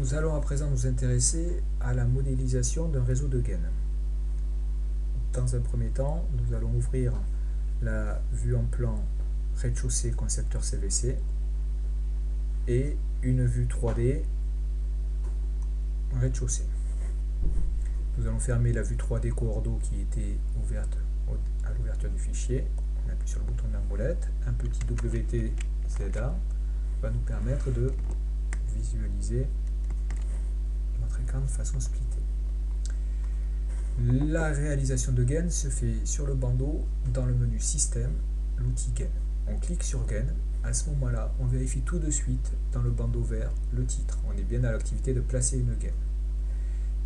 Nous allons à présent nous intéresser à la modélisation d'un réseau de gaines. Dans un premier temps, nous allons ouvrir la vue en plan rez-de-chaussée concepteur CVC et une vue 3D rez-de-chaussée. Nous allons fermer la vue 3D Coordo qui était ouverte à l'ouverture du fichier. On appuie sur le bouton de la molette. Un petit WTZA va nous permettre de visualiser notre écran de façon splittée. La réalisation de gaines se fait sur le bandeau dans le menu Système, l'outil gaine. On clique sur gaine. À ce moment-là, on vérifie tout de suite dans le bandeau vert le titre. On est bien à l'activité de placer une gaine.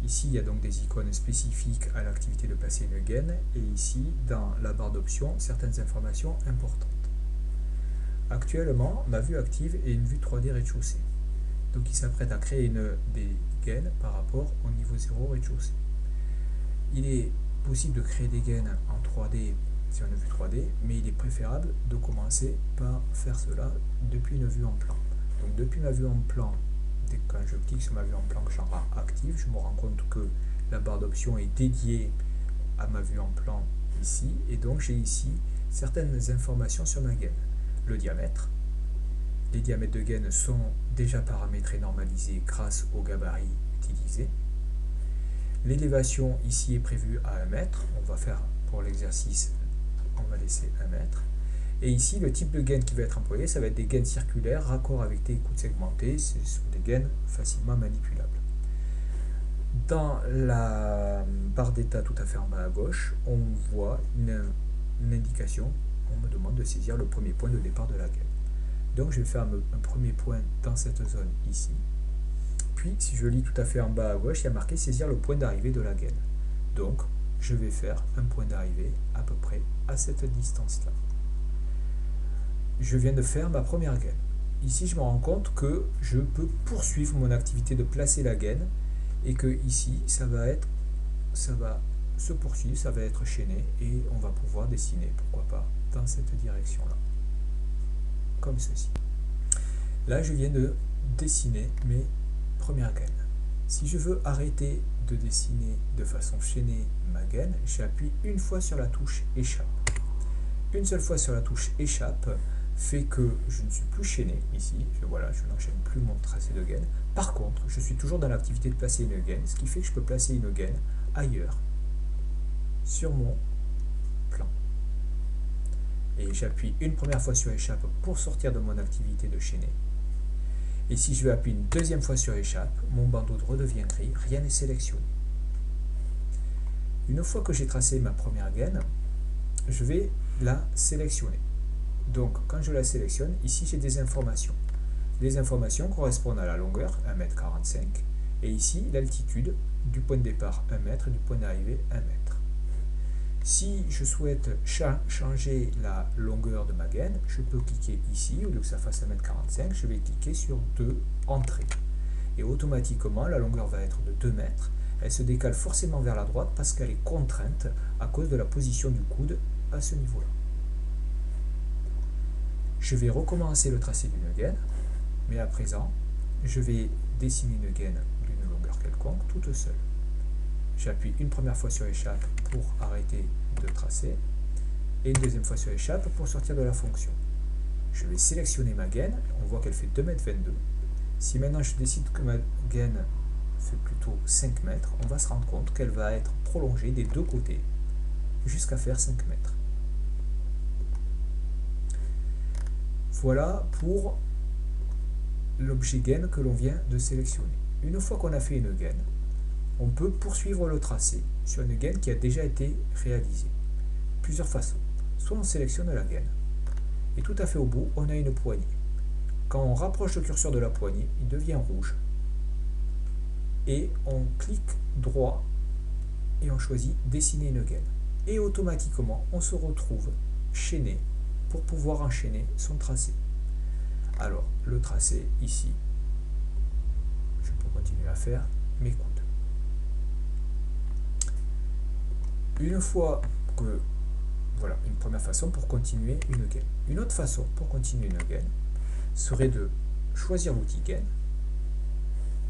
Ici, il y a donc des icônes spécifiques à l'activité de placer une gaine et ici, dans la barre d'options, certaines informations importantes. Actuellement, ma vue active est une vue 3D rez-de-chaussée. Donc il s'apprête à créer des gaines par rapport au niveau 0 rez-de-chaussée. Il est possible de créer des gaines en 3D sur une vue 3D, mais il est préférable de commencer par faire cela depuis une vue en plan. Donc depuis ma vue en plan, quand je clique sur ma vue en plan que j'en rends active, je me rends compte que la barre d'options est dédiée à ma vue en plan ici, et donc j'ai ici certaines informations sur ma gaine. Le diamètre. Les diamètres de gaine sont déjà paramétrés, normalisés grâce au gabarit utilisé. L'élévation ici est prévue à 1 mètre. On va faire pour l'exercice, on va laisser 1 mètre. Et ici, le type de gaine qui va être employé, ça va être des gaines circulaires, raccord avec des écoutes segmentées. Ce sont des gaines facilement manipulables. Dans la barre d'état tout à fait en bas à gauche, on voit une indication. On me demande de saisir le premier point de départ de la gaine. Donc je vais faire un premier point dans cette zone ici. Puis si je lis tout à fait en bas à gauche, il y a marqué saisir le point d'arrivée de la gaine. Donc je vais faire un point d'arrivée à peu près à cette distance-là. Je viens de faire ma première gaine. Ici je me rends compte que je peux poursuivre mon activité de placer la gaine et que ici ça va se poursuivre, ça va être chaîné et on va pouvoir dessiner, pourquoi pas, dans cette direction-là. Comme ceci. Là, je viens de dessiner mes premières gaines. Si je veux arrêter de dessiner de façon chaînée ma gaine, j'appuie une fois sur la touche échappe. Une seule fois sur la touche échappe fait que je ne suis plus chaîné ici. Voilà, je n'enchaîne plus mon tracé de gaine. Par contre, je suis toujours dans l'activité de placer une gaine, ce qui fait que je peux placer une gaine ailleurs sur mon plan. Et j'appuie une première fois sur échappe pour sortir de mon activité de chaîner. Et si je vais appuyer une deuxième fois sur échappe, mon bandeau redevient gris, rien n'est sélectionné. Une fois que j'ai tracé ma première gaine, je vais la sélectionner. Donc quand je la sélectionne, ici j'ai des informations. Les informations correspondent à la longueur, 1,45 m, et ici l'altitude du point de départ 1 m et du point d'arrivée 1 m. Si je souhaite changer la longueur de ma gaine, je peux cliquer ici, au lieu que ça fasse 1,45 m, je vais cliquer sur 2 entrées. Et automatiquement, la longueur va être de 2 mètres. Elle se décale forcément vers la droite parce qu'elle est contrainte à cause de la position du coude à ce niveau-là. Je vais recommencer le tracé d'une gaine, mais à présent, je vais dessiner une gaine d'une longueur quelconque toute seule. J'appuie une première fois sur échappe pour arrêter de tracer et une deuxième fois sur échappe pour sortir de la fonction. Je vais sélectionner ma gaine, on voit qu'elle fait 2,22 m. Si maintenant je décide que ma gaine fait plutôt 5 mètres, on va se rendre compte qu'elle va être prolongée des deux côtés jusqu'à faire 5 mètres. Voilà pour l'objet gaine que l'on vient de sélectionner. Une fois qu'on a fait une gaine, on peut poursuivre le tracé sur une gaine qui a déjà été réalisée. Plusieurs façons. Soit on sélectionne la gaine, et tout à fait au bout, on a une poignée. Quand on rapproche le curseur de la poignée, il devient rouge. Et on clique droit, et on choisit dessiner une gaine. Et automatiquement, on se retrouve chaîné pour pouvoir enchaîner son tracé. Alors, le tracé, ici, je peux continuer à faire mes coudes. Une fois que, voilà, une première façon pour continuer une gaine. Une autre façon pour continuer une gaine serait de choisir l'outil gaine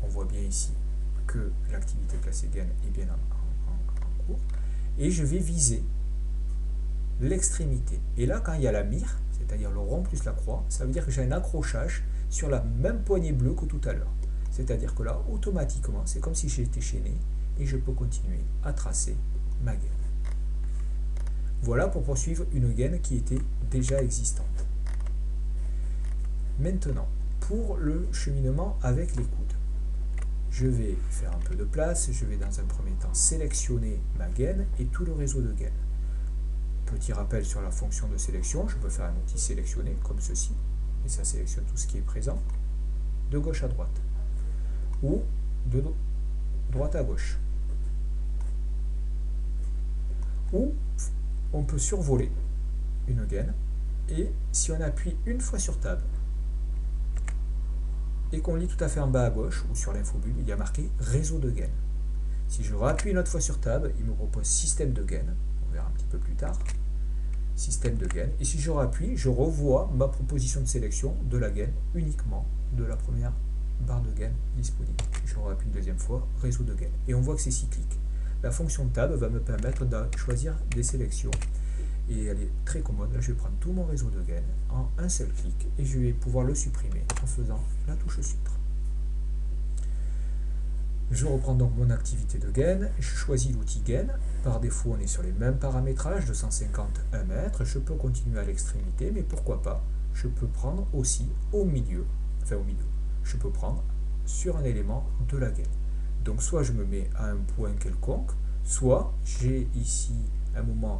on voit bien ici que l'activité classée gain est bien en cours. Et je vais viser l'extrémité. Et là, quand il y a la mire, c'est-à-dire le rond plus la croix, ça veut dire que j'ai un accrochage sur la même poignée bleue que tout à l'heure. C'est-à-dire que là, automatiquement, c'est comme si j'étais chaîné et je peux continuer à tracer ma gaine. Voilà pour poursuivre une gaine qui était déjà existante. Maintenant, pour le cheminement avec les coudes, je vais faire un peu de place, je vais dans un premier temps sélectionner ma gaine et tout le réseau de gaines. Petit rappel sur la fonction de sélection, je peux faire un outil sélectionner comme ceci, et ça sélectionne tout ce qui est présent, de gauche à droite, ou de droite à gauche. Ou on peut survoler une gaine, et si on appuie une fois sur Tab, et qu'on lit tout à fait en bas à gauche, ou sur l'infobulle, il y a marqué réseau de gaines. Si je rappuie une autre fois sur Tab, il me propose système de gaines, on verra un petit peu plus tard, système de gaines, et si je rappuie, je revois ma proposition de sélection de la gaine uniquement de la première barre de gaine disponible. Je rappuie une deuxième fois, réseau de gaines, et on voit que c'est cyclique. La fonction Tab va me permettre de choisir des sélections, et elle est très commode. Là, je vais prendre tout mon réseau de gaines en un seul clic, et je vais pouvoir le supprimer en faisant la touche Supr. Je reprends donc mon activité de gaine, je choisis l'outil gaine, par défaut on est sur les mêmes paramétrages, 250, 1 mètre, je peux continuer à l'extrémité, mais pourquoi pas, je peux prendre aussi au milieu, je peux prendre sur un élément de la gaine. Donc soit je me mets à un point quelconque, soit j'ai ici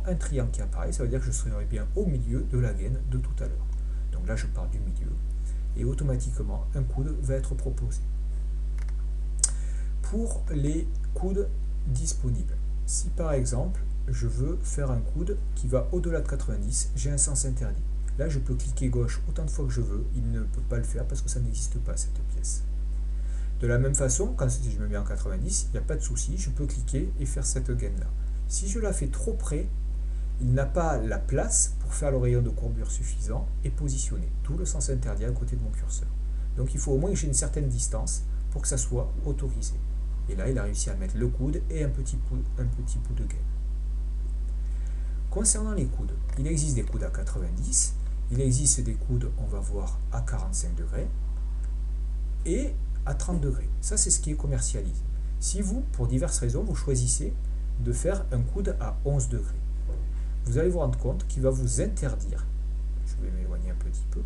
un triangle qui apparaît, ça veut dire que je serai bien au milieu de la gaine de tout à l'heure. Donc là je pars du milieu, et automatiquement un coude va être proposé. Pour les coudes disponibles, si par exemple je veux faire un coude qui va au-delà de 90, j'ai un sens interdit. Là je peux cliquer gauche autant de fois que je veux, il ne peut pas le faire parce que ça n'existe pas cette pièce. De la même façon, quand je me mets en 90, il n'y a pas de souci, je peux cliquer et faire cette gaine là. Si je la fais trop près, il n'a pas la place pour faire le rayon de courbure suffisant et positionner, tout le sens interdit à côté de mon curseur. Donc il faut au moins que j'ai une certaine distance pour que ça soit autorisé. Et là, il a réussi à mettre le coude et un petit bout de gaine. Concernant les coudes, il existe des coudes à 90, il existe des coudes, on va voir, à 45 degrés et à 30 degrés. Ça, c'est ce qui est commercialisé. Si vous, pour diverses raisons, vous choisissez de faire un coude à 11 degrés, vous allez vous rendre compte qu'il va vous interdire, je vais m'éloigner un petit peu,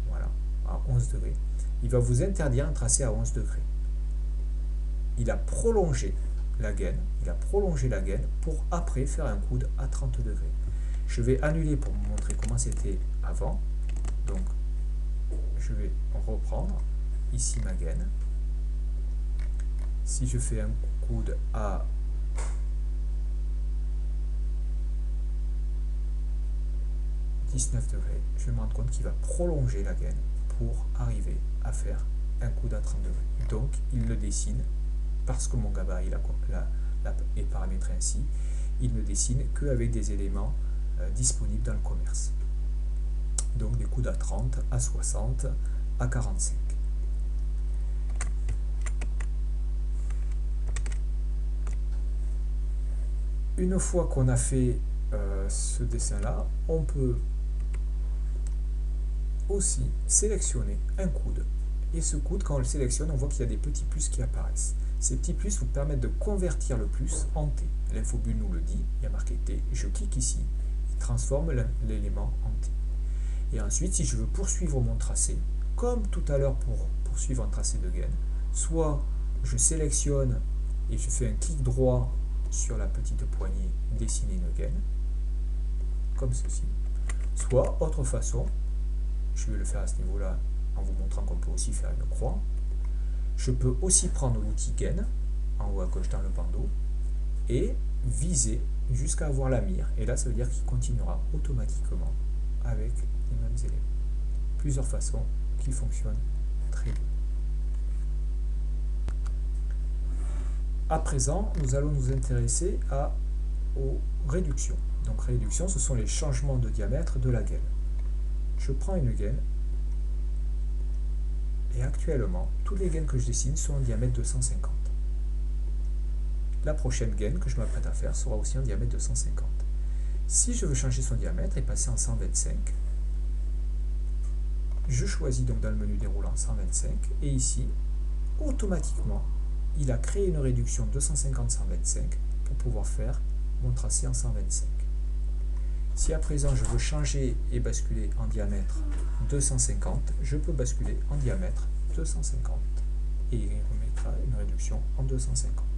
voilà, à 11 degrés, il va vous interdire un tracé à 11 degrés. Il a prolongé la gaine, pour après faire un coude à 30 degrés. Je vais annuler pour vous montrer comment c'était avant. Donc, je vais reprendre ici ma gaine. Si je fais un coude à 19 degrés, je vais me rendre compte qu'il va prolonger la gaine pour arriver à faire un coude à 30 degrés. Donc, il le dessine. Parce que mon gabarit est paramétré ainsi, il ne dessine qu'avec des éléments disponibles dans le commerce. Donc des coudes à 30, à 60, à 45. Une fois qu'on a fait ce dessin-là, on peut aussi sélectionner un coude. Et ce coude, quand on le sélectionne, on voit qu'il y a des petits plus qui apparaissent. Ces petits plus vous permettent de convertir le plus en T. L'infobulle nous le dit, il y a marqué T. Je clique ici, il transforme l'élément en T. Et ensuite, si je veux poursuivre mon tracé, comme tout à l'heure pour poursuivre un tracé de gaine, soit je sélectionne et je fais un clic droit sur la petite poignée, dessiner une gaine, comme ceci. Soit, autre façon, je vais le faire à ce niveau-là en vous montrant qu'on peut aussi faire une croix. Je peux aussi prendre l'outil gaine, en haut à gauche dans le bandeau, et viser jusqu'à avoir la mire. Et là, ça veut dire qu'il continuera automatiquement avec les mêmes éléments. Plusieurs façons qui fonctionnent très bien. À présent, nous allons nous intéresser aux réductions. Donc réductions, ce sont les changements de diamètre de la gaine. Je prends une gaine, Et actuellement, toutes les gaines que je dessine sont en diamètre 250. La prochaine gaine que je m'apprête à faire sera aussi en diamètre 250. Si je veux changer son diamètre et passer en 125, je choisis donc dans le menu déroulant 125 et ici, automatiquement, il a créé une réduction 250-125 pour pouvoir faire mon tracé en 125. Si à présent je veux changer et basculer en diamètre 250, je peux basculer en diamètre 250 et il remettra une réduction en 250.